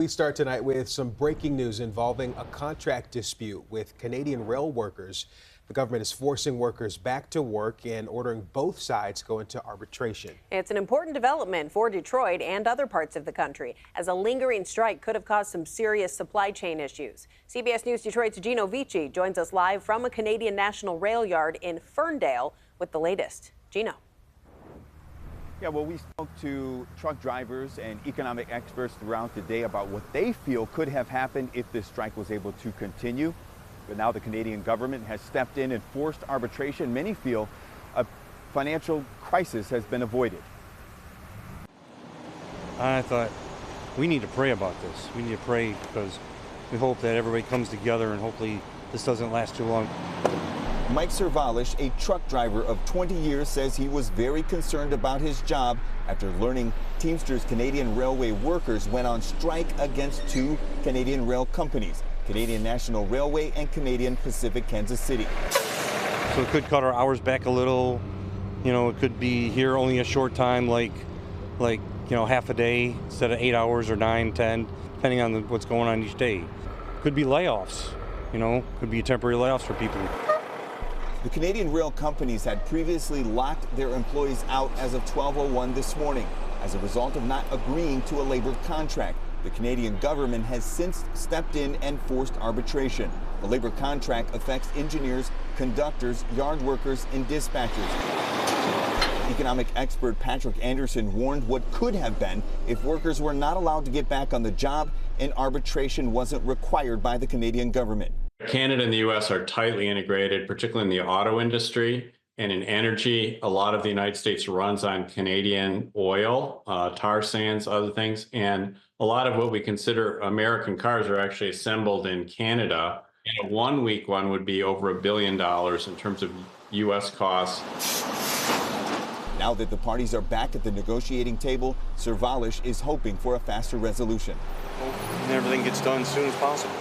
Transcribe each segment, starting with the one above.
We start tonight with some breaking news involving a contract dispute with Canadian rail workers. The government is forcing workers back to work and ordering both sides go into arbitration. It's an important development for Detroit and other parts of the country, as a lingering strike could have caused some serious supply chain issues. CBS News Detroit's Gino Vici joins us live from a Canadian National Rail yard in Ferndale with the latest. Gino. Yeah, well, we spoke to truck drivers and economic experts throughout the day about what they feel could have happened if this strike was able to continue. But now the Canadian government has stepped in and forced arbitration. Many feel a financial crisis has been avoided. I thought we need to pray about this. We need to pray because we hope that everybody comes together and hopefully this doesn't last too long. Mike Servalish, a truck driver of 20 years, says he was very concerned about his job after learning Teamsters Canadian Railway workers went on strike against two Canadian rail companies, Canadian National Railway and Canadian Pacific Kansas City. So it could cut our hours back a little. You know, it could be here only a short time, like half a day instead of 8 hours or 9, 10, depending on what's going on each day. Could be layoffs, could be temporary layoffs for people. The Canadian rail companies had previously locked their employees out as of 12:01 this morning as a result of not agreeing to a labor contract. The Canadian government has since stepped in and forced arbitration. The labor contract affects engineers, conductors, yard workers, and dispatchers. Economic expert Patrick Anderson warned what could have been if workers were not allowed to get back on the job and arbitration wasn't required by the Canadian government. Canada and the U.S. are tightly integrated, particularly in the auto industry and in energy. A lot of the United States runs on Canadian oil, tar sands, other things. And a lot of what we consider American cars are actually assembled in Canada. And a 1 week one would be over $1 billion in terms of U.S. costs. Now that the parties are back at the negotiating table, Servalish is hoping for a faster resolution. And everything gets done as soon as possible.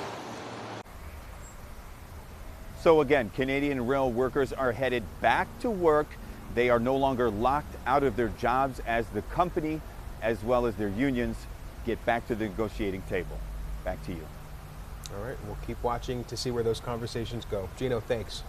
So again, Canadian rail workers are headed back to work. They are no longer locked out of their jobs as the company, as well as their unions, get back to the negotiating table. Back to you. All right, we'll keep watching to see where those conversations go. Gino, thanks.